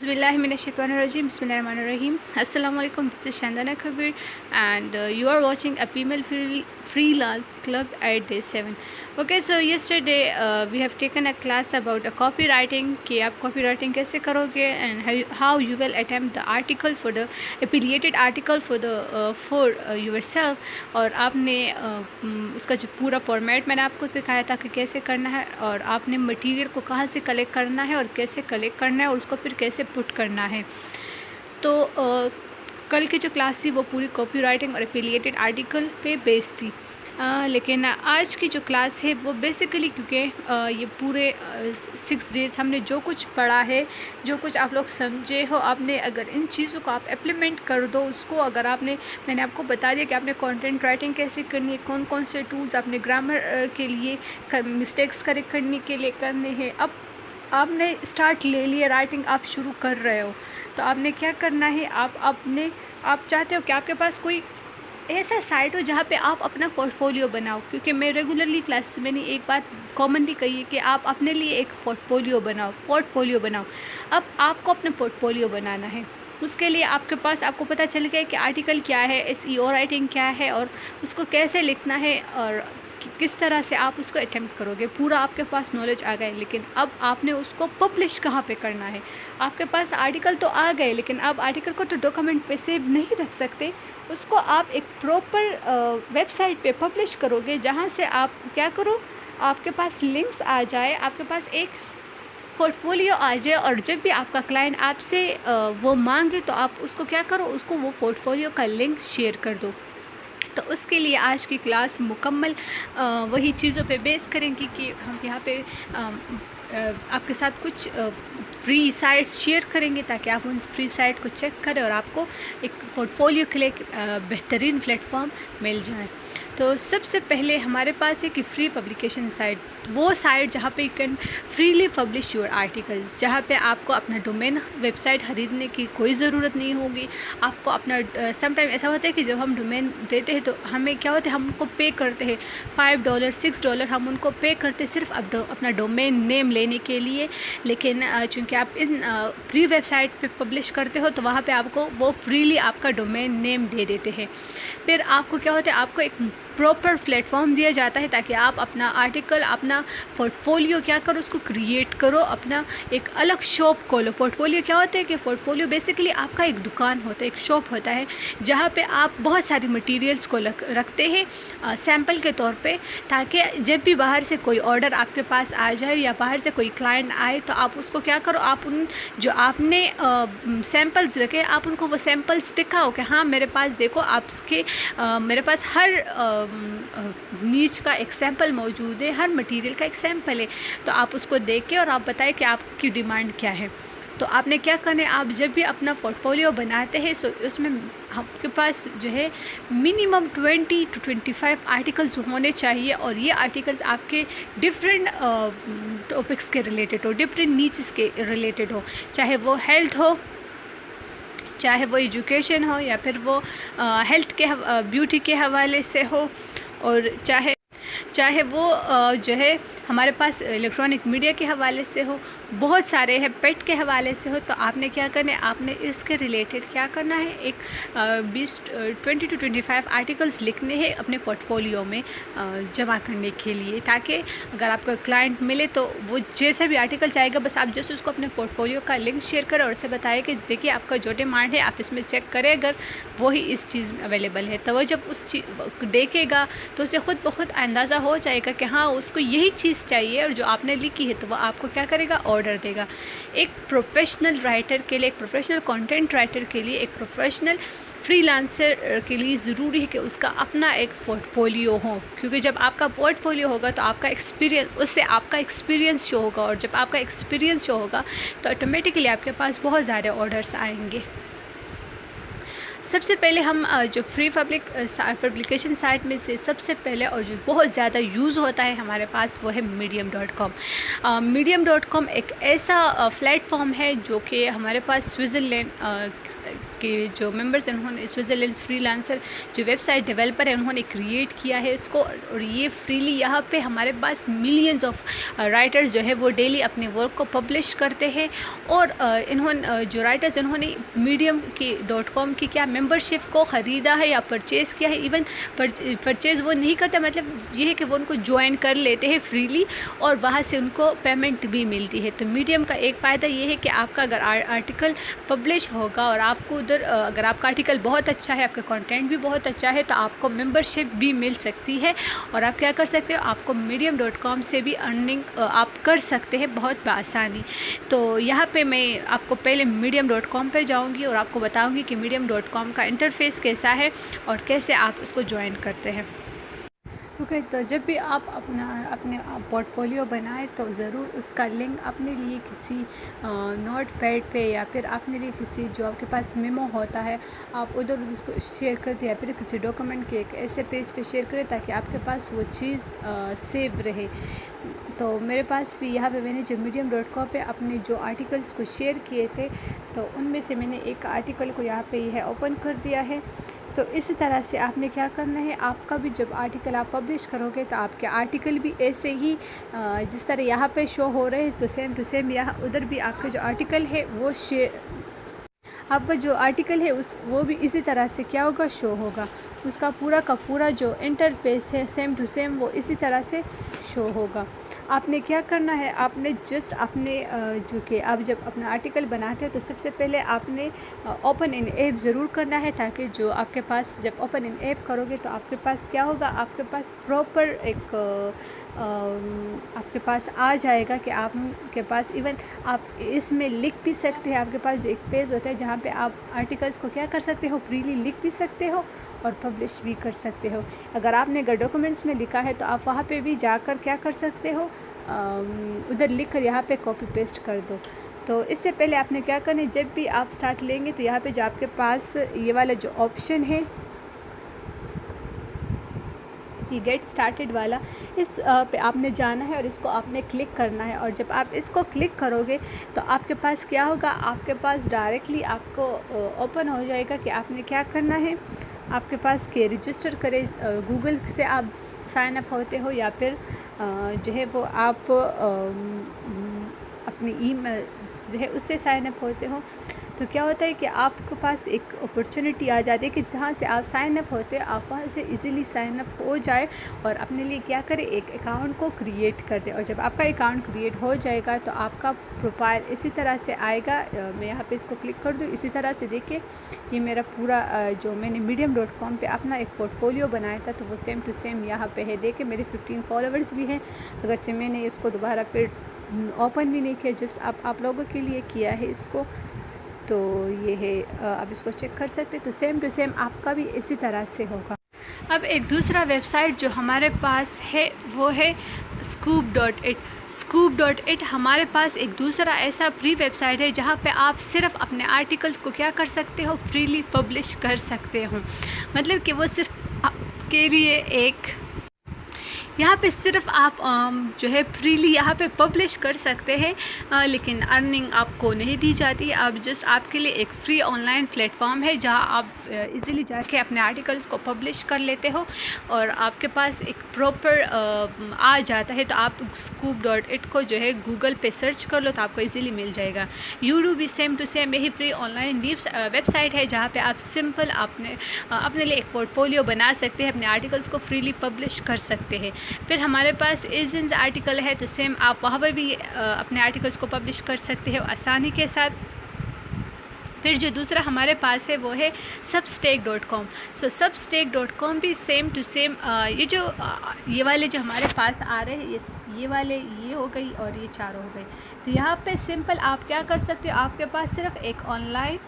Bismillahirrahmanirrahim. Bismillahirrahmanirrahim. Assalamu alaikum. This is Shandana Kabir and you are watching a female freelance club at day 7. Okay, so yesterday we have taken a class about copywriting कि आप copywriting कैसे करोगे and how you will attempt the article for the affiliated article for the for yourself. और आपने उसका जो पूरा format मैंने आपको सिखाया था कि कैसे करना है और आपने मटेरियल को कहाँ से कलेक्ट करना है और कैसे कलेक्ट करना है और उसको फिर कैसे पुट करना है। तो कल की जो क्लास थी वो पूरी कॉपीराइटिंग और एफिलिएटेड आर्टिकल पे बेस्ड थी। लेकिन आज की जो क्लास है वो बेसिकली क्योंकि ये पूरे 6 डेज़ हमने जो कुछ पढ़ा है, जो कुछ आप लोग समझे हो, आपने अगर इन चीज़ों को आप इम्प्लीमेंट कर दो, उसको अगर मैंने आपको बता दिया कि आपने कंटेंट राइटिंग कैसे करनी है, कौन कौन से टूल्स आपने ग्रामर के लिए मिस्टेक्स करेक्ट करने के लिए करने हैं। अब आपने स्टार्ट ले लिया, राइटिंग आप शुरू कर रहे हो, तो आपने क्या करना है, आप चाहते हो कि आपके पास कोई ऐसा साइट हो जहाँ पे आप अपना पोर्टफोलियो बनाओ। क्योंकि मैं रेगुलरली क्लासेस मैंने एक बात कॉमनली कही है कि आप अपने लिए एक पोर्टफोलियो बनाओ। अब आपको अपना पोर्टफोलियो बनाना है, उसके लिए आपको पता चल गया कि आर्टिकल क्या है, एसईओ राइटिंग क्या है और उसको कैसे लिखना है और किस तरह से आप उसको अटेम्प्ट करोगे, पूरा आपके पास नॉलेज आ गया। लेकिन अब आपने उसको पब्लिश कहाँ पे करना है। आपके पास आर्टिकल तो आ गए, लेकिन आप आर्टिकल को तो डॉक्यूमेंट पे सेव नहीं रख सकते, उसको आप एक प्रॉपर वेबसाइट पे पब्लिश करोगे, जहाँ से आप क्या करो, आपके पास लिंक्स आ जाए, आपके पास एक पोर्टफोलियो आ जाए और जब भी आपका क्लाइंट आपसे वो मांगे तो आप उसको क्या करो, उसको वो पोर्टफोलियो का लिंक शेयर कर दो। तो उसके लिए आज की क्लास मुकम्मल वही चीज़ों पे बेस करेंगे कि हम यहाँ पे आपके साथ कुछ फ्री साइट्स शेयर करेंगे ताकि आप उन फ्री साइट को चेक करें और आपको एक पोर्टफोलियो के लिए बेहतरीन प्लेटफॉर्म मिल जाए। तो सबसे पहले हमारे पास है कि फ्री पब्लिकेशन साइट, वो साइट जहाँ पे you can freely publish your articles, जहाँ पे आपको अपना डोमेन वेबसाइट ख़रीदने की कोई ज़रूरत नहीं होगी। आपको अपना समटाइम ऐसा होता है कि जब हम डोमेन देते हैं तो हमें क्या होता है, हम उनको पे करते हैं $5 $6, हम उनको पे करते हैं सिर्फ अपना डोमेन नेम लेने के लिए। लेकिन चूँकि आप इन फ्री वेबसाइट पे पब्लिश करते हो तो वहाँ पे आपको वो फ्रीली आपका डोमेन नेम दे देते हैं। फिर आपको क्या होता है, आपको एक प्रॉपर प्लेटफॉर्म दिया जाता है ताकि आप अपना आर्टिकल, अपना पोर्टफोलियो क्या करो, उसको क्रिएट करो, अपना एक अलग शॉप खोलो। पोर्टफोलियो क्या होता है कि पोर्टफोलियो बेसिकली आपका एक दुकान होता है, एक शॉप होता है, जहाँ पे आप बहुत सारी मटेरियल्स को रखते हैं सैम्पल के तौर पे, ताकि जब भी बाहर से कोई ऑर्डर आपके पास आ जाए या बाहर से कोई क्लाइंट आए तो आप उसको क्या करो, आप उन जो आपने सैम्पल्स रखे आप उनको वो सैम्पल्स दिखाओ कि हाँ मेरे पास देखो, आपके मेरे पास हर नीच का एक सैम्पल मौजूद है, हर मटेरियल का एक सैम्पल है। तो आप उसको देख के और आप बताएं कि आपकी डिमांड क्या है। तो आपने क्या करना है, आप जब भी अपना पोर्टफोलियो बनाते हैं सो उसमें आपके पास जो है मिनिमम 20 to 25 आर्टिकल्स होने चाहिए और ये आर्टिकल्स आपके डिफरेंट टॉपिक्स के रिलेटेड हो, डिफरेंट नीचेस के रिलेटेड हो, चाहे वो हेल्थ हो, चाहे वो एजुकेशन हो, या फिर वो हेल्थ के ब्यूटी के हवाले से हो, और चाहे वो जो है हमारे पास इलेक्ट्रॉनिक मीडिया के हवाले से हो, बहुत सारे हैं, पेट के हवाले से हो। तो आपने क्या करना है, आपने इसके रिलेटेड क्या करना है, एक 20 to 25 आर्टिकल्स लिखने हैं अपने पोर्टफोलियो में जमा करने के लिए, ताकि अगर आपको क्लाइंट मिले तो वो जैसा भी आर्टिकल चाहेगा बस आप जस्ट उसको अपने पोर्टफोलियो का लिंक शेयर करें और उसे बताएं कि देखिए आपका जो डिमांड है आप इसमें चेक करें, अगर वही इस चीज़ में अवेलेबल है तो वो जब उस चीज़ देखेगा तो उसे खुद ब खुद अंदाज़ा हो जाएगा कि हाँ उसको यही चीज़ चाहिए और जो आपने लिखी है, तो वो आपको क्या करेगा, ऑर्डर देगा। एक प्रोफेशनल राइटर के लिए, एक प्रोफेशनल कंटेंट राइटर के लिए, एक प्रोफेशनल फ्रीलांसर के लिए ज़रूरी है कि उसका अपना एक पोर्टफोलियो हो, क्योंकि जब आपका पोर्टफोलियो होगा तो आपका एक्सपीरियंस, उससे आपका एक्सपीरियंस शो होगा, और जब आपका एक्सपीरियंस शो होगा तो ऑटोमेटिकली आपके पास बहुत ज़्यादा ऑर्डर्स आएंगे। सबसे पहले हम जो फ्री पब्लिकेशन साइट में से सबसे पहले और जो बहुत ज़्यादा यूज़ होता है हमारे पास वो है medium.com। medium.com एक ऐसा प्लेटफॉर्म है जो कि हमारे पास स्विट्ज़रलैंड के जो मेंबर्स हैं उन्होंने स्विट्ज़रलैंड फ्रीलांसर जो वेबसाइट डेवलपर है उन्होंने क्रिएट किया है इसको, और ये फ्रीली यहाँ पे हमारे पास मिलियंस ऑफ राइटर्स जो है वो डेली अपने वर्क को पब्लिश करते हैं। और इन्होंने जो राइटर्स उन्होंने मीडियम की .com की क्या मेंबरशिप को ख़रीदा है या परचेज़ किया है, इवन परचेज़ वो नहीं करते, मतलब ये है कि वो उनको ज्वाइन कर लेते हैं फ्रीली और वहाँ से उनको पेमेंट भी मिलती है। तो मीडियम का एक फ़ायदा ये है कि आपका अगर आर्टिकल पब्लिश होगा और आपको उधर अगर आपका आर्टिकल बहुत अच्छा है, आपका कंटेंट भी बहुत अच्छा है, तो आपको मेंबरशिप भी मिल सकती है और आप क्या कर सकते हो, आपको medium.com से भी अर्निंग आप कर सकते हैं बहुत बआसानी। तो यहाँ पे मैं आपको पहले medium.com पे जाऊँगी और आपको बताऊँगी कि medium.com का इंटरफेस कैसा है और कैसे आप उसको ज्वाइन करते हैं। ओके, तो जब भी आप अपने पोर्टफोलियो बनाएं तो ज़रूर उसका लिंक अपने लिए किसी नोट पैड पे या फिर अपने लिए किसी जो आपके पास मेमो होता है आप उधर उसको शेयर कर दिया, फिर किसी डॉक्यूमेंट के एक ऐसे पेज पे शेयर करें ताकि आपके पास वो चीज़ सेव रहे। तो मेरे पास भी यहाँ पे मैंने जो medium.com पे अपने जो आर्टिकल्स को शेयर किए थे तो उनमें से मैंने एक आर्टिकल को यहाँ पे यह ओपन कर दिया है। तो इसी तरह से आपने क्या करना है, आपका भी जब आर्टिकल आप पब्लिश करोगे तो आपके आर्टिकल भी ऐसे ही जिस तरह यहाँ पे शो हो रहे हैं तो सेम टू सेम यहाँ उधर भी आपका जो आर्टिकल है वो आपका जो आर्टिकल है वो भी इसी तरह से क्या होगा, शो होगा। उसका पूरा का पूरा जो इंटरफेस है सेम टू सेम वो इसी तरह से शो होगा। आपने क्या करना है, आपने जस्ट अपने जो कि आप जब अपना आर्टिकल बनाते हैं तो सबसे पहले आपने ओपन इन ऐप ज़रूर करना है ताकि जो आपके पास जब ओपन इन ऐप करोगे तो आपके पास क्या होगा, आपके पास प्रॉपर एक आपके पास आ जाएगा कि आपके पास इवन आप इसमें लिख भी सकते हैं। आपके पास जो एक पेज होता है जहाँ पे आप आर्टिकल्स को क्या कर सकते हो, फ्रीली लिख भी सकते हो और पब्लिश भी कर सकते हो। अगर डॉक्यूमेंट्स में लिखा है तो आप वहाँ पे भी जाकर क्या कर सकते हो, उधर लिख कर यहाँ पे कॉपी पेस्ट कर दो। तो इससे पहले आपने क्या करना है, जब भी आप स्टार्ट लेंगे तो यहाँ पे जो आपके पास ये वाला जो ऑप्शन है ये गेट स्टार्टेड वाला, इस पे आपने जाना है और इसको आपने क्लिक करना है। और जब आप इसको क्लिक करोगे तो आपके पास क्या होगा, आपके पास डायरेक्टली आपको ओपन हो जाएगा कि आपने क्या करना है। आपके पास के रजिस्टर करें, गूगल से आप साइन अप होते हो या फिर जो है वो आप अपनी ईमेल जो है उससे साइन अप होते हो। तो क्या होता है कि आपके पास एक अपॉर्चुनिटी आ जाती है कि जहाँ से आप साइन अप होते हैं आप वहाँ से इजीली साइन अप हो जाए और अपने लिए क्या करें, एक अकाउंट को क्रिएट कर दें। और जब आपका अकाउंट क्रिएट हो जाएगा तो आपका प्रोफाइल इसी तरह से आएगा। मैं यहाँ पे इसको क्लिक कर दूँ, इसी तरह से देखिए ये मेरा पूरा जो मैंने medium.com पे अपना एक पोर्टफोलियो बनाया था तो वो सेम टू सेम यहाँ पे है। देखिए मेरे 15 फॉलोवर्स भी हैं, अगरचे मैंने इसको दोबारा फिर ओपन भी नहीं किया, जस्ट आप लोगों के लिए किया है इसको। तो ये है, आप इसको चेक कर सकते हैं। तो सेम टू सेम आपका भी इसी तरह से होगा। अब एक दूसरा वेबसाइट जो हमारे पास है वो है scoop.it। scoop.it हमारे पास एक दूसरा ऐसा फ्री वेबसाइट है जहाँ पे आप सिर्फ अपने आर्टिकल्स को क्या कर सकते हो, फ्रीली पब्लिश कर सकते हो। मतलब कि वो सिर्फ आपके लिए एक यहाँ पे सिर्फ आप जो है फ्रीली यहाँ पे पब्लिश कर सकते हैं, लेकिन अर्निंग आपको नहीं दी जाती। आप जस्ट आपके लिए एक फ्री ऑनलाइन प्लेटफॉर्म है जहाँ आप इजीली जाके अपने आर्टिकल्स को पब्लिश कर लेते हो और आपके पास एक प्रॉपर आ जाता है। तो आप scoop.it को जो है गूगल पे सर्च कर लो तो आपको इजीली मिल जाएगा। यूडू भी सेम टू सेम यही फ्री ऑनलाइन वेबसाइट है जहाँ पे आप सिंपल अपने लिए एक पोर्टफोलियो बना सकते हैं, अपने आर्टिकल्स को फ्रीली पब्लिश कर सकते हैं। फिर हमारे पास एजेंस आर्टिकल है तो सेम आप वहाँ पर भी अपने आर्टिकल्स को पब्लिश कर सकते हो आसानी के साथ। फिर जो दूसरा हमारे पास है वो है substack.com। सो substack.com भी सेम टू सेम ये वाले जो हमारे पास आ रहे हैं ये वाले ये हो गई और ये चारों हो गए। तो यहाँ पे सिंपल आप क्या कर सकते हो, आपके पास सिर्फ एक ऑनलाइन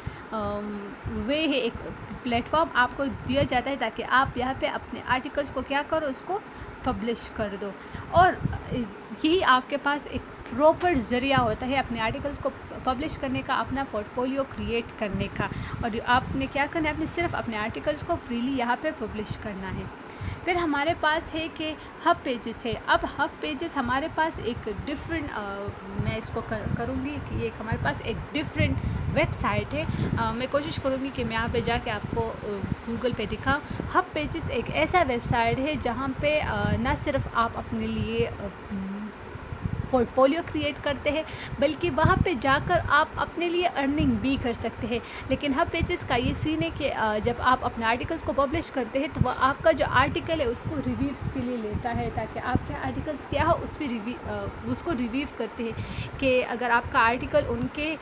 वे है, एक प्लेटफॉर्म आपको दिया जाता है ताकि आप यहाँ पे अपने आर्टिकल्स को क्या करो, उसको पब्लिश कर दो। और यही आपके पास एक प्रॉपर ज़रिया होता है अपने आर्टिकल्स को पब्लिश करने का, अपना पोर्टफोलियो क्रिएट करने का। और आपने क्या करना है, आपने सिर्फ अपने आर्टिकल्स को फ्रीली यहाँ पे पब्लिश करना है। फिर हमारे पास है कि हब पेजेस है। अब हब पेजेस हमारे पास एक डिफरेंट मैं इसको करूँगी कि एक हमारे पास एक डिफरेंट वेबसाइट है। मैं कोशिश करूँगी कि मैं यहाँ पे जाके आपको गूगल पे दिखा। हब पेजेस एक ऐसा वेबसाइट है जहाँ पे ना सिर्फ आप अपने लिए पोर्टफोलियो क्रिएट करते हैं, बल्कि वहाँ पे जाकर आप अपने लिए अर्निंग भी कर सकते हैं। लेकिन हब पेजेस का ये सीन है कि जब आप अपने आर्टिकल्स को पब्लिश करते हैं तो वह आपका जो आर्टिकल है उसको रिव्यूज़ के लिए लेता है, ताकि आपके आर्टिकल्स क्या हो उस पर उसको रिव्यू करते हैं कि अगर आपका आर्टिकल उनके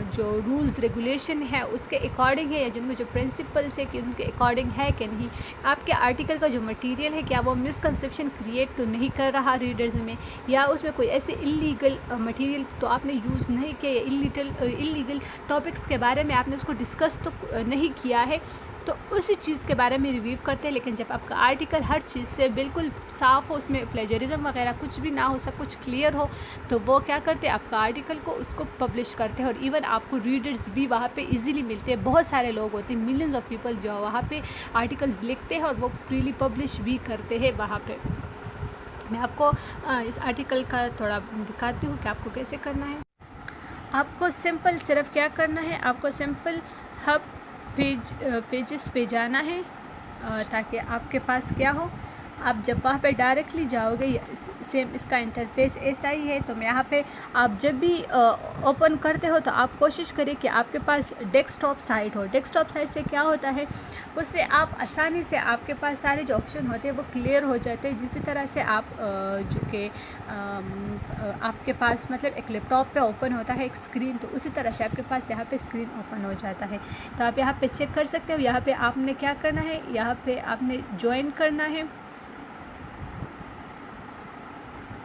जो रूल्स रेगुलेशन है उसके अकॉर्डिंग है, या जिनमें जो प्रिंसिपल्स है कि उनके अकॉर्डिंग है कि नहीं। आपके आर्टिकल का जो मटेरियल है क्या वो मिसकंसेप्शन क्रिएट तो नहीं कर रहा रीडर्स में, या उसमें कोई ऐसे इलीगल मटेरियल तो आपने यूज़ नहीं किया, या इलीगल टॉपिक्स के बारे में आपने उसको डिस्कस तो नहीं किया है। तो उसी चीज़ के बारे में रिव्यू करते हैं। लेकिन जब आपका आर्टिकल हर चीज़ से बिल्कुल साफ़ हो, उसमें प्लेजरिज्म वगैरह कुछ भी ना हो, सब कुछ क्लियर हो, तो वो क्या करते हैं, आपका आर्टिकल को उसको पब्लिश करते हैं। और इवन आपको रीडर्स भी वहाँ पे इजीली मिलते हैं। बहुत सारे लोग होते हैं, मिलियंस ऑफ पीपल जो वहाँ पे आर्टिकल्स लिखते हैं और वो फ्रीली पब्लिश भी करते हैं वहाँ पे। मैं आपको इस आर्टिकल का थोड़ा दिखाती हूँ कि आपको कैसे करना है। आपको सिंपल सिर्फ क्या करना है, आपको सिंपल हब पेजेस पे जाना है, ताकि आपके पास क्या हो, आप जब वहाँ पे डायरेक्टली जाओगे सेम इसका इंटरफेस ऐसा ही है। तो मैं यहाँ पे आप जब भी ओपन करते हो तो आप कोशिश करें कि आपके पास डेस्कटॉप साइट हो। डेस्कटॉप साइट से क्या होता है, उससे आप आसानी से आपके पास सारे जो ऑप्शन होते हैं वो क्लियर हो जाते हैं। जिस तरह से आप जो कि आपके पास मतलब एक लैपटॉप पे ओपन होता है एक स्क्रीन, तो उसी तरह से आपके पास यहाँ पे स्क्रीन ओपन हो जाता है। तो आप यहाँ पे चेक कर सकते हो। यहाँ पे आपने क्या करना है, यहाँ पे आपने ज्वाइन करना है।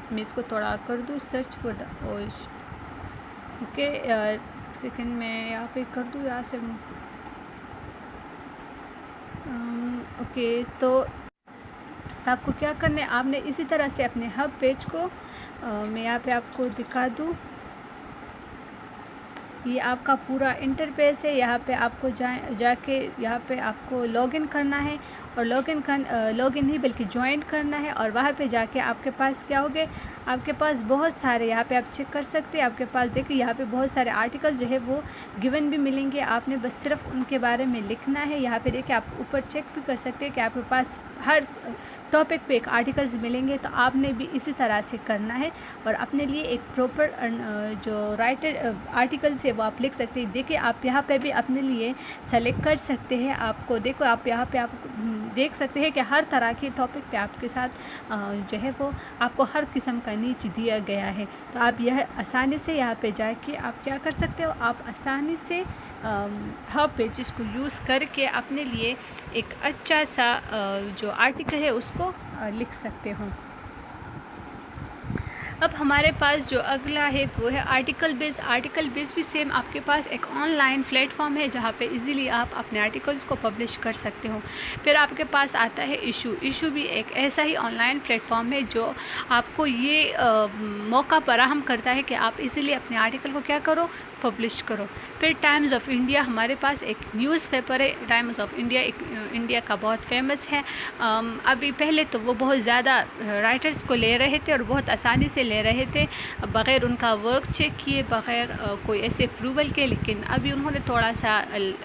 मैं इसको थोड़ा कर दूँ, search for the okay, second में यहाँ पे कर दूँ, यहाँ से ओके। तो आपको क्या करना है, आपने इसी तरह से अपने हब पेज को मैं यहाँ पे आपको दिखा दूँ। ये आपका पूरा इंटरफेस है। यहाँ पे आपको जाके यहाँ पे आपको लॉगिन करना है, और लॉगिन नहीं बल्कि ज्वाइन करना है। और वहाँ पे जाके आपके पास क्या होगे, आपके पास बहुत सारे यहाँ पे आप चेक कर सकते हैं। आपके पास देखिए यहाँ पे बहुत सारे आर्टिकल जो है वो गिवन भी मिलेंगे, आपने बस सिर्फ उनके बारे में लिखना है। यहाँ पे देखिए आप ऊपर चेक भी कर सकते हैं कि आपके पास हर टॉपिक पे एक आर्टिकल्स मिलेंगे। तो आपने भी इसी तरह से करना है और अपने लिए एक प्रॉपर जो राइटर आर्टिकल्स है वो आप लिख सकते हैं। देखिए आप यहाँ पे भी अपने लिए सेलेक्ट कर सकते हैं। आपको देखो आप यहाँ पे आप देख सकते हैं कि हर तरह के टॉपिक पे आपके साथ जो है वो आपको हर किस्म का नीच दिया गया है। तो आप यह आसानी से यहाँ पे जाके आप क्या कर सकते हो, आप आसानी से हब पेजेस को यूज़ करके अपने लिए एक अच्छा सा जो आर्टिकल है उसको लिख सकते हो। अब हमारे पास जो अगला है वो है आर्टिकल बेस। आर्टिकल बेस भी सेम आपके पास एक ऑनलाइन प्लेटफॉर्म है जहाँ पे इजीली आप अपने आर्टिकल्स को पब्लिश कर सकते हो। फिर आपके पास आता है इशू भी एक ऐसा ही ऑनलाइन प्लेटफॉर्म है जो आपको ये मौका फराहम करता है कि आप इजीली अपने आर्टिकल को क्या करो, पब्लिश करो। फिर टाइम्स ऑफ इंडिया, हमारे पास एक न्यूज़पेपर है टाइम्स ऑफ इंडिया, एक इंडिया का बहुत फेमस है। अभी पहले तो वो बहुत ज़्यादा राइटर्स को ले रहे थे और बहुत आसानी से ले रहे थे बग़ैर उनका वर्क चेक किए, बग़ैर कोई ऐसे अप्रूवल के। लेकिन अभी उन्होंने थोड़ा सा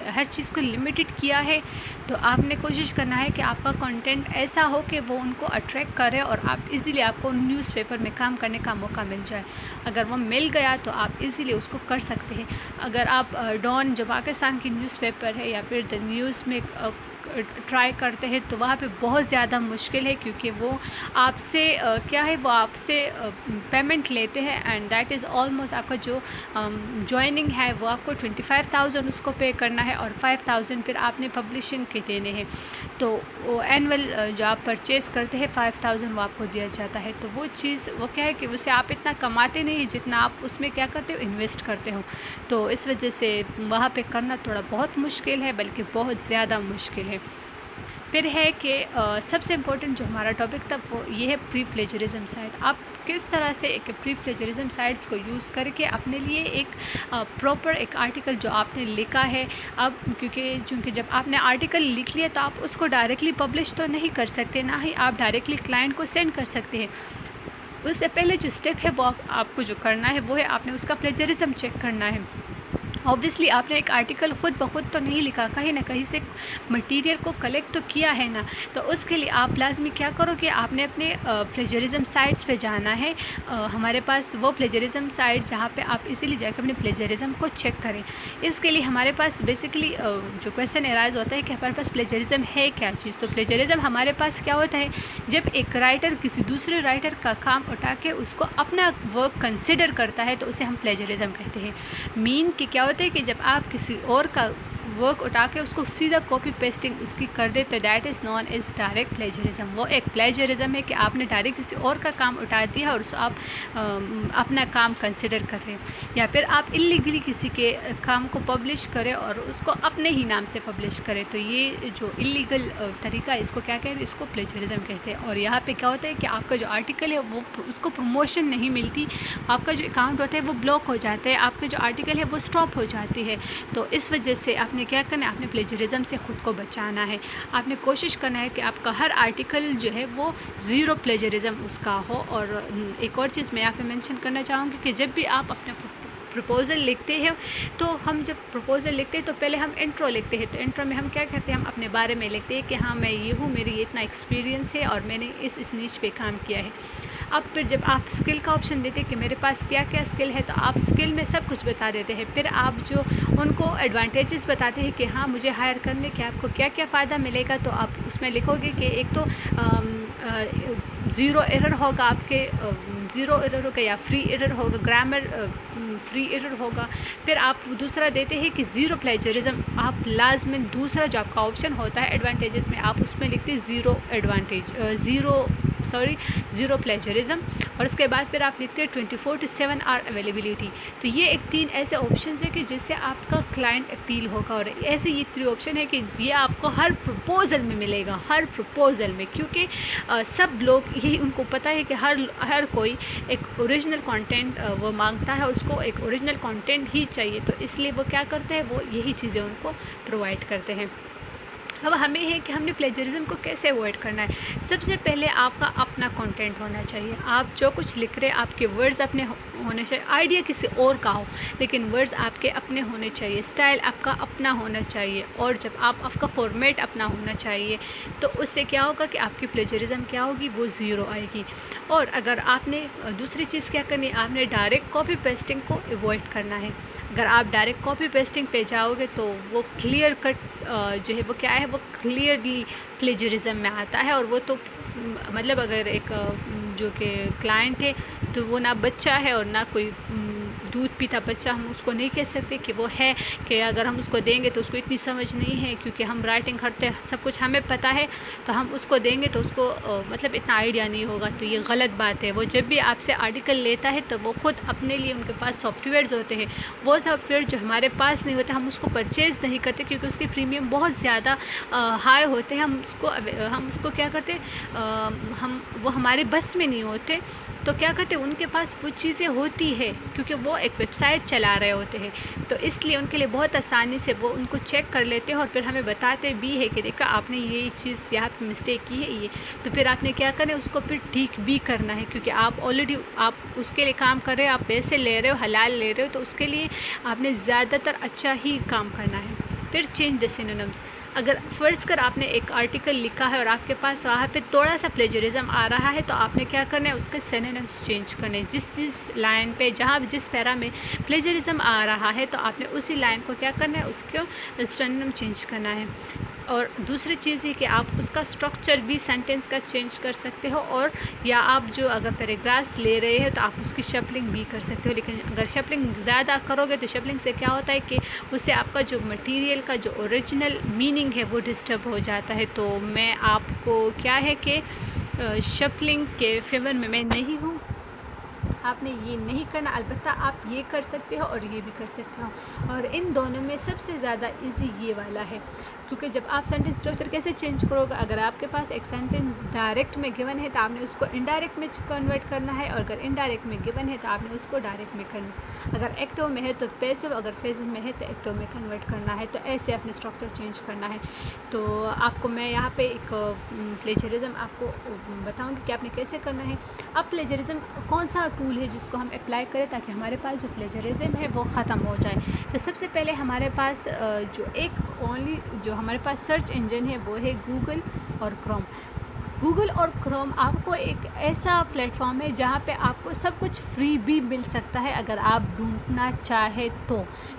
हर चीज़ को लिमिटेड किया है। तो आपने कोशिश करना है कि आपका कंटेंट ऐसा हो कि वो उनको अट्रैक्ट करे और आप इजीली आपको न्यूज़पेपर में काम करने का मौका मिल जाए। अगर वो मिल गया तो आप इजीली उसको कर सकते हैं। अगर आप डॉन जो पाकिस्तान की न्यूज़पेपर है या फिर द न्यूज़ में ट्राई करते हैं तो वहाँ पे बहुत ज़्यादा मुश्किल है, क्योंकि वो आपसे क्या है, वो आपसे पेमेंट लेते हैं एंड दैट इज़ ऑलमोस्ट आपका जो जॉइनिंग है वो आपको 25,000 उसको पे करना है और 5,000 फिर आपने पब्लिशिंग के देने हैं। तो वो एनुअल जो आप परचेज़ करते हैं 5,000 वो आपको दिया जाता है। तो वो चीज़ वो क्या है कि उससे आप इतना कमाते नहीं जितना आप उसमें क्या करते हो, इन्वेस्ट करते हो। तो इस वजह से वहाँ पे करना थोड़ा बहुत मुश्किल है, बल्कि बहुत ज़्यादा मुश्किल है। फिर है कि सबसे इम्पोर्टेंट जो हमारा टॉपिक था वो ये है प्री प्लेजरिज्म साइट। आप किस तरह से एक प्री प्लेजरिज्म साइट्स को यूज़ करके अपने लिए एक प्रॉपर एक आर्टिकल जो आपने लिखा है, अब क्योंकि जब आपने आर्टिकल लिख लिया तो आप उसको डायरेक्टली पब्लिश तो नहीं कर सकते, ना ही आप डायरेक्टली क्लाइंट को सेंड कर सकते हैं। उससे पहले जो स्टेप है वो आपको जो करना है वो है आपने उसका प्लेजरिज्म चेक करना है। ऑब्वियसली आपने एक आर्टिकल ख़ुद ब खुद तो नहीं लिखा, कहीं ना कहीं से मटेरियल को कलेक्ट तो किया है ना। तो उसके लिए आप लाजमी क्या करो कि आपने अपने प्लेजरिज्म साइट्स पे जाना है। हमारे पास वो प्लेजरिज्म साइट जहाँ पे आप इजीली जाकर अपने प्लेजरिज्म को चेक करें। इसके लिए हमारे पास बेसिकली जो क्वेश्चन एराइज होता है कि हमारे पास प्लेजरिज्म है क्या चीज़। तो प्लेजरिज्म हमारे पास क्या होता है, जब एक राइटर किसी दूसरे राइटर का काम उठा के उसको अपना वर्क कंसिडर करता है तो उसे हम प्लेजरिज्म कहते हैं। मीन कि क्या होता है कि जब आप किसी और का वर्क उठा के उसको सीधा कॉपी पेस्टिंग उसकी कर दे तो that is known as direct plagiarism. वो एक प्लेजरिज्म है कि आपने डायरेक्ट किसी और का काम उठा दिया और उसको आप अपना काम कंसिडर कर रहे हैं, या फिर आप इलीगली किसी के काम को पब्लिश करें और उसको अपने ही नाम से पब्लिश करें। तो ये जो इलीगल तरीका है इसको क्या कहते हैं, इसको प्लेजरिज्म कहते हैं। और यहाँ पे क्या होता है कि आपका जो आर्टिकल है वो उसको प्रमोशन नहीं मिलती, आपका जो अकाउंट होता है वो ब्लॉक हो जाता है, आपका जो आर्टिकल है वो स्टॉप हो जाती है। तो इस वजह से आपने क्या करना है, आपने प्लेजरिज्म से ख़ुद को बचाना है। आपने कोशिश करना है कि आपका हर आर्टिकल जो है वो ज़ीरो प्लेजरिज्म उसका हो। और एक और चीज़ मैं यहाँ पे मेंशन करना चाहूँगी कि जब भी आप अपना प्रपोज़ल लिखते हैं तो हम जब प्रपोज़ल लिखते हैं तो पहले हम इंट्रो लिखते हैं। तो इंट्रो में हम क्या करते हैं, हम अपने बारे में लिखते हैं कि हाँ मैं ये हूँ, मेरी ये इतना एक्सपीरियंस है और मैंने इस नीच पे काम किया है। अब फिर जब आप स्किल का ऑप्शन देते हैं कि मेरे पास क्या क्या स्किल है, तो आप स्किल में सब कुछ बता देते हैं। फिर आप जो उनको एडवांटेजेस बताते हैं कि हाँ मुझे हायर करने के आपको क्या क्या फ़ायदा मिलेगा, तो आप उसमें लिखोगे कि एक तो ज़ीरो एरर होगा, आपके ज़ीरो एरर होगा या फ्री एरर होगा, ग्रामर फ्री एरर होगा। फिर आप दूसरा देते हैं कि ज़ीरो प्लेजरिज्म। आप लाजमी दूसरा जो आपका ऑप्शन होता है एडवांटेजेस में, आप उसमें लिखते हैं ज़ीरो प्लेजरिज्म। और उसके बाद फिर आप लिखते हैं 24/7 आवर अवेलेबिलिटी। तो ये एक 3 ऐसे ऑप्शन है कि जिससे आपका क्लाइंट अपील होगा। और ऐसे ये 3 ऑप्शन है कि ये आपको हर प्रपोज़ल में मिलेगा, हर प्रपोज़ल में, क्योंकि सब लोग यही उनको पता है कि हर कोई एक ओरिजिनल कंटेंट वो मांगता है, उसको एक ओरिजिनल कंटेंट ही चाहिए। तो इसलिए वो क्या करते हैं, वो यही चीज़ें उनको प्रोवाइड करते हैं। अब हमें है कि हमने प्लेजरिज्म को कैसे अवॉइड करना है। सबसे पहले आपका अपना कंटेंट होना चाहिए। आप जो कुछ लिख रहे हैं आपके वर्ड्स अपने होने चाहिए। आइडिया किसी और का हो लेकिन वर्ड्स आपके अपने होने चाहिए, स्टाइल आपका अपना होना चाहिए। और जब आपका फॉर्मेट अपना होना चाहिए तो उससे क्या होगा कि आपकी प्लेजरिज्म क्या होगी, वो ज़ीरो आएगी। और अगर आपने दूसरी चीज़ क्या करनी है, आपने डायरेक्ट कॉपी पेस्टिंग को अवॉइड करना है। अगर आप डायरेक्ट कॉपी पेस्टिंग पे जाओगे तो वो क्लियर कट जो है वो क्या है, वो क्लियरली प्लेजरिज्म में आता है। और वो तो मतलब अगर एक जो कि क्लाइंट है तो वो ना बच्चा है और ना कोई दूध पीता बच्चा, हम उसको नहीं कह सकते कि वो है, कि अगर हम उसको देंगे तो उसको इतनी समझ नहीं है क्योंकि हम राइटिंग करते हैं, सब कुछ हमें पता है, तो हम उसको देंगे तो उसको मतलब इतना आइडिया नहीं होगा। तो ये गलत बात है। वो जब भी आपसे आर्टिकल लेता है तो वो ख़ुद अपने लिए उनके पास सॉफ्टवेयर्स होते हैं, वो सॉफ्टवेयर जो हमारे पास नहीं होते हम उसको परचेज़ नहीं करते क्योंकि उसके प्रीमियम बहुत ज़्यादा हाई होते हैं। हम उसको क्या करते, हम वो हमारे बस में नहीं होते। तो क्या करते हैं, उनके पास वो चीज़ें होती है क्योंकि वो एक वेबसाइट चला रहे होते हैं, तो इसलिए उनके लिए बहुत आसानी से वो उनको चेक कर लेते हैं और फिर हमें बताते भी है कि देखा आपने ये चीज़ यहाँ पे मिस्टेक की है ये, तो फिर आपने क्या करना है, उसको फिर ठीक भी करना है क्योंकि आप ऑलरेडी आप उसके लिए काम कर रहे हो, आप पैसे ले रहे हो, हलाल ले रहे हो, तो उसके लिए आपने ज़्यादातर अच्छा ही काम करना है। फिर चेंज द सिनोनिम्स। अगर फ़र्ज़ कर आपने एक आर्टिकल लिखा है और आपके पास वहाँ पे थोड़ा सा प्लेजरिज्म आ रहा है, तो आपने क्या करना है, उसके सिनोनिम्स चेंज करने। जिस लाइन पे जहाँ जिस पैरा में प्लेजरिज्म आ रहा है तो आपने उसी लाइन को क्या करना है, उसको सिनोनिम चेंज करना है। और दूसरी चीज़ है कि आप उसका स्ट्रक्चर भी सेंटेंस का चेंज कर सकते हो, और या आप जो अगर पैराग्राफ्स ले रहे हैं तो आप उसकी शफलिंग भी कर सकते हो। लेकिन अगर शफलिंग ज़्यादा करोगे तो शफलिंग से क्या होता है कि उससे आपका जो मटेरियल का जो ओरिजिनल मीनिंग है वो डिस्टर्ब हो जाता है। तो मैं आपको क्या है कि शफलिंग के फेवर में मैं नहीं हूँ, आपने ये नहीं करना। अलबत्ता आप ये कर सकते हो और ये भी कर सकते हो, और इन दोनों में सबसे ज़्यादा इजी ये वाला है क्योंकि जब आप सेंटेंस स्ट्रक्चर कैसे चेंज करोगे, अगर आपके पास एक सेंटेंस डायरेक्ट में गिवन है तो आपने उसको इनडायरेक्ट में कन्वर्ट करना है, और अगर इनडायरेक्ट में गिवन है तो आपने उसको डायरेक्ट में करना है। अगर एक्टिव में है तो पैसिव, अगर पैसिव में है तो एक्टिव में कन्वर्ट करना है। तो ऐसे अपने स्ट्रक्चर चेंज करना है। तो आपको मैं यहाँ पे एक प्लेजरिज्म आपको बताऊँगी कि आपने कैसे करना है। अब प्लेजरिज्म कौन सा टूल रूल है जिसको हम अप्लाई करें ताकि हमारे पास जो प्लेजरिज्म है वो ख़त्म हो जाए। तो सबसे पहले हमारे पास जो एक ओनली जो हमारे पास सर्च इंजन है वो है गूगल और क्रोम। गूगल और क्रोम आपको एक ऐसा प्लेटफॉर्म है जहाँ पे आपको सब कुछ फ्री भी मिल सकता है अगर आप ढूंढना चाहे तो।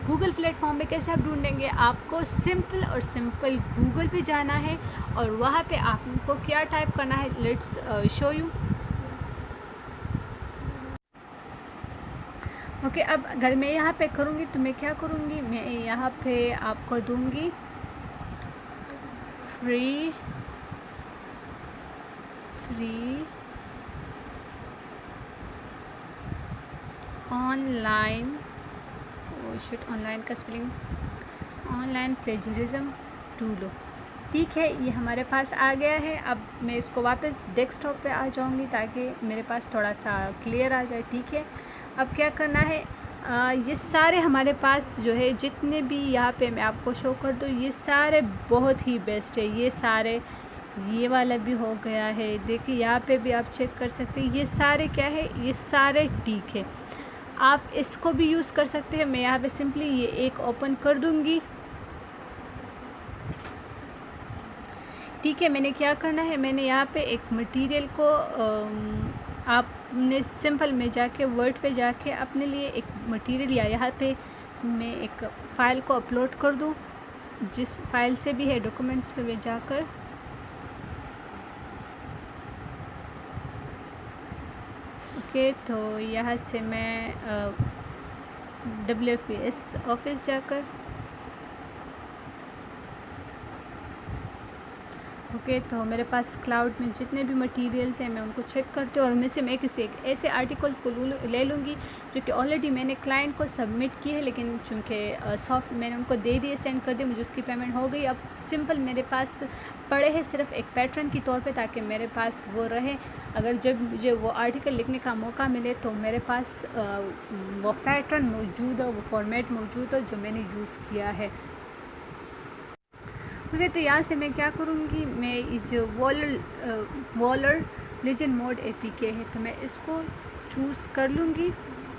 गूगल प्लेटफॉर्म में कैसे आप ढूंढेंगे, आपको सिंपल और सिंपल गूगल पे जाना है और वहाँ पे आपको क्या टाइप करना है, लेट्स शो यू। ओके, अब अगर मैं यहाँ पे करूँगी तो मैं क्या करूँगी, मैं यहाँ पे आपको दूँगी फ्री ऑनलाइन, ऑनलाइन का स्पेलिंग ऑनलाइन प्लेजरिज्म टूल। ठीक है, ये हमारे पास आ गया है। अब मैं इसको वापस डेस्कटॉप पे आ जाऊँगी ताकि मेरे पास थोड़ा सा क्लियर आ जाए। ठीक है, अब क्या करना है, ये सारे हमारे पास जो है जितने भी यहाँ पे मैं आपको शो कर दूँ, ये सारे बहुत ही बेस्ट है। ये सारे, ये वाला भी हो गया है, देखिए यहाँ पे भी आप चेक कर सकते हैं। ये सारे क्या है, ये सारे ठीक है, आप इसको भी यूज़ कर सकते हैं। मैं यहाँ पे सिंपली ये एक ओपन कर दूँगी। ठीक है, मैंने क्या करना है, मैंने यहाँ पे एक मटेरियल को आपने सिंपल में जाके वर्ड पे जाके अपने लिए एक मटेरियल या यहाँ पे मैं एक फ़ाइल को अपलोड कर दूँ, जिस फाइल से भी है डॉक्यूमेंट्स पे मैं जाकर ओके, तो यहाँ से मैं WPS ऑफिस जाकर ओके, तो मेरे पास क्लाउड में जितने भी मटेरियल्स हैं मैं उनको चेक करती हूँ और उनमें से मैं किसी एक ऐसे आर्टिकल को ले लूँगी जो कि ऑलरेडी मैंने क्लाइंट को सबमिट की है, लेकिन चूँकि सॉफ्ट मैंने उनको दे दिए, सेंड कर दिए, मुझे उसकी पेमेंट हो गई। अब सिंपल मेरे पास पड़े हैं सिर्फ एक पैटर्न की तौर पे, ताकि मेरे पास वो रहे, अगर जब मुझे वो आर्टिकल लिखने का मौका मिले तो मेरे पास वो पैटर्न मौजूद हो, वो फॉर्मेट मौजूद हो जो मैंने यूज़ किया है। ओके, तो यहाँ से मैं क्या करूँगी, मैं ये जो वॉलर लेजेंड मोड APK है तो मैं इसको चूज़ कर लूँगी।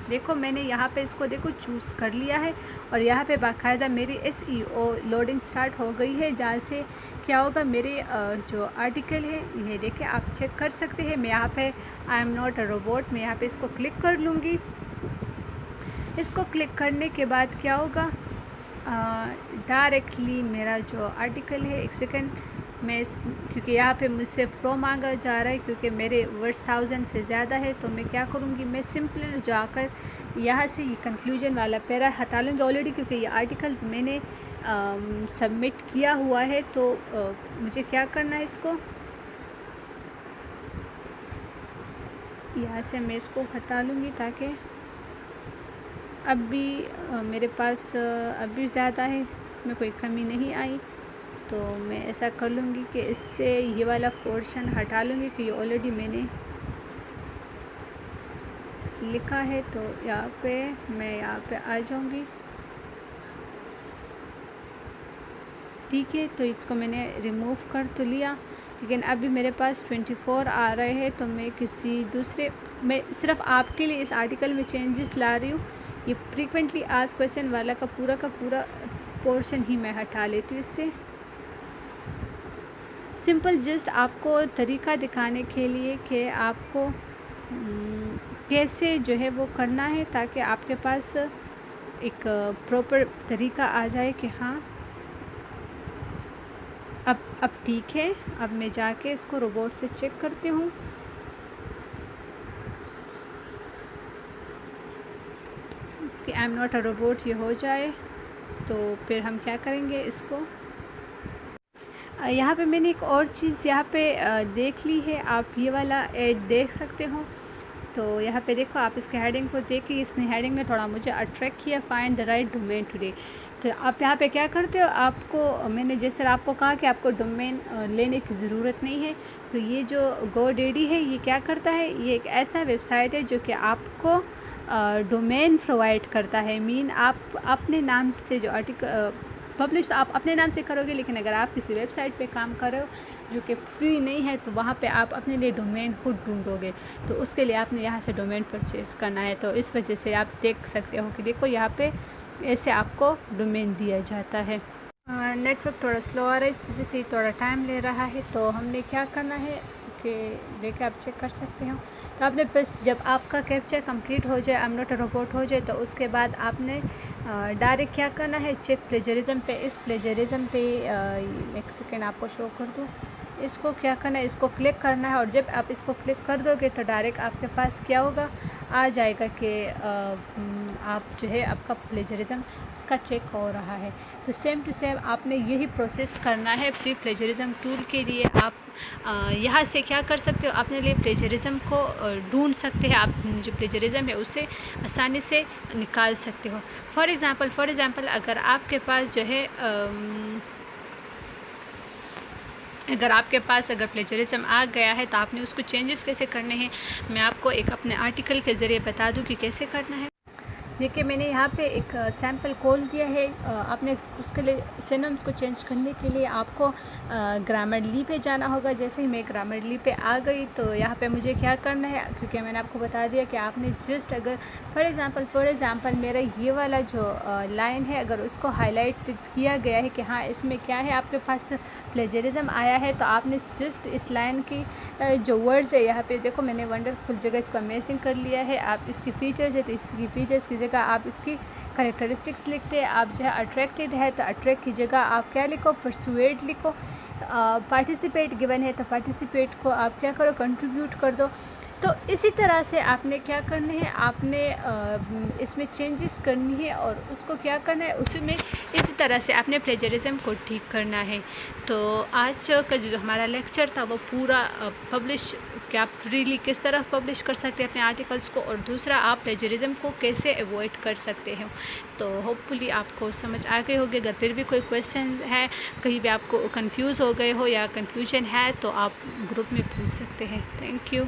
देखो मैंने यहाँ पे इसको देखो चूज़ कर लिया है और यहाँ पे बाकायदा मेरी SEO लोडिंग स्टार्ट हो गई है, जहाँ से क्या होगा, मेरे जो आर्टिकल है ये देखिए आप चेक कर सकते हैं। मैं यहाँ पे I am not a robot, मैं यहाँ पे इसको क्लिक कर लूँगी। इसको क्लिक करने के बाद क्या होगा, डायरेक्टली मेरा जो आर्टिकल है, एक सेकंड मैं इस, क्योंकि यहाँ पे मुझसे प्रो मांगा जा रहा है क्योंकि मेरे वर्ड्स 1000 से ज़्यादा है, तो मैं क्या करूँगी, मैं सिंपल जाकर यहाँ से ये कंक्लूजन वाला पैरा हटा लूँगी ऑलरेडी, क्योंकि ये आर्टिकल्स मैंने सबमिट किया हुआ है। तो मुझे क्या करना है, इसको यहाँ से मैं इसको हटा लूँगी ताकि अब भी मेरे पास अब भी ज़्यादा है, इसमें कोई कमी नहीं आई। तो मैं ऐसा कर लूँगी कि इससे ये वाला पोर्शन हटा लूँगी कि ये ऑलरेडी मैंने लिखा है। तो यहाँ पे मैं यहाँ पे आ जाऊँगी। ठीक है, तो इसको मैंने रिमूव कर तो लिया, लेकिन अभी मेरे पास 24 आ रहे हैं, तो मैं किसी दूसरे, मैं सिर्फ आपके लिए इस आर्टिकल में चेंजेस ला रही हूँ। ये फ्रीक्वेंटली आस्क्ड क्वेश्चन वाला का पूरा पोर्शन ही मैं हटा लेती हूँ इससे। सिंपल जस्ट आपको तरीका दिखाने के लिए कि आपको कैसे जो है वो करना है, ताकि आपके पास एक प्रॉपर तरीका आ जाए कि हाँ अब ठीक है। अब मैं जाके इसको रोबोट से चेक करती हूँ। इसके I am not a robot ये हो जाए तो फिर हम क्या करेंगे, इसको यहाँ पे मैंने एक और चीज़ यहाँ पे देख ली है, आप ये वाला ऐड देख सकते हो। तो यहाँ पे देखो, आप इसके हेडिंग को देखिए, इसने हेडिंग ने थोड़ा मुझे अट्रैक्ट किया, find the right domain today. तो आप यहाँ पे क्या करते हो, आपको मैंने जैसे आपको कहा कि आपको डोमेन लेने की ज़रूरत नहीं है। तो ये जो GoDaddy है ये क्या करता है, ये एक ऐसा वेबसाइट है जो कि आपको डोमेन प्रोवाइड करता है। मीन आप अपने नाम से जो आर्टिकल पब्लिश तो आप अपने नाम से करोगे, लेकिन अगर आप किसी वेबसाइट पे काम कर रहे हो जो कि फ्री नहीं है तो वहाँ पे आप अपने लिए डोमेन खुद ढूंढोगे, तो उसके लिए आपने यहाँ से डोमेन परचेज़ करना है। तो इस वजह से आप देख सकते हो कि देखो यहाँ पे ऐसे आपको डोमेन दिया जाता है। नेटवर्क थोड़ा स्लो आ रहा है, इस वजह से थोड़ा टाइम ले रहा है। तो हमने क्या करना है कि देख आप चेक कर सकते हो। तो आपने बस जब आपका कैप्चा कंप्लीट हो जाए, I am not a robot हो जाए, तो उसके बाद आपने डायरेक्ट क्या करना है, चेक प्लेजरिज्म पे। इस प्लेजरिज्म पे एक सेकेंड आपको शो कर दूँ, इसको क्या करना है, इसको क्लिक करना है। और जब आप इसको क्लिक कर दोगे तो डायरेक्ट आपके पास क्या होगा, आ जाएगा कि आप जो है आपका प्लेजरिज्म इसका चेक हो रहा है। तो सेम टू सेम आपने यही प्रोसेस करना है प्री प्लेजरिज्म टूल के लिए। आप यहाँ से क्या कर सकते हो, अपने लिए प्लेजरिज्म को ढूंढ सकते हैं। आप जो प्लेजरिज्म है उससे आसानी से निकाल सकते हो। फॉर एग्ज़ाम्पल अगर आपके पास जो है अगर प्लेजरिज्म आ गया है तो आपने उसको चेंजेस कैसे करने हैं, मैं आपको एक अपने आर्टिकल के ज़रिए बता दूं कि कैसे करना है। देखिए मैंने यहाँ पे एक सैम्पल खोल दिया है। आपने उसके लिए सिनोनिम्स को चेंज करने के लिए आपको ग्रामरली पे जाना होगा। जैसे ही मैं ग्रामरली पे आ गई तो यहाँ पे मुझे क्या करना है, क्योंकि मैंने आपको बता दिया कि आपने जस्ट अगर फॉर एग्ज़ाम्पल मेरा ये वाला जो लाइन है अगर उसको हाईलाइट किया गया है कि हाँ इसमें क्या है, आपके पास प्लेजरिज्म आया है, तो आपने जस्ट इस लाइन की जो वर्ड्स है यहाँ पे देखो मैंने वंडरफुल जगह इसको अमेजिंग कर लिया है। आप इसकी फ़ीचर्स है तो इसकी फ़ीचर्स की जगह आप इसकी करेक्टरिस्टिक्स लिखते हैं। आप जो है अट्रैक्टेड है तो अट्रैक्ट की जगह आप क्या लिखो, परसुएड लिखो। पार्टिसिपेट गिवन है तो पार्टिसिपेट को आप क्या करो, कंट्रीब्यूट कर दो। तो इसी तरह से आपने क्या करना है, आपने इसमें चेंजेस करनी है और उसको क्या करना है, उसमें इसी तरह से आपने प्लेजरिज्म को ठीक करना है। तो आज का जो हमारा लेक्चर था वो पूरा पब्लिश कि आप फ्रीली किस तरह पब्लिश कर सकते हैं अपने आर्टिकल्स को, और दूसरा आप प्लेजरिज्म को कैसे अवॉइड कर सकते हैं। तो होपफुली आपको समझ आ गई होगी। अगर फिर भी कोई क्वेश्चन है, कहीं भी आपको कंफ्यूज हो गए हो या कन्फ्यूजन है तो आप ग्रुप में पूछ सकते हैं। Thank you.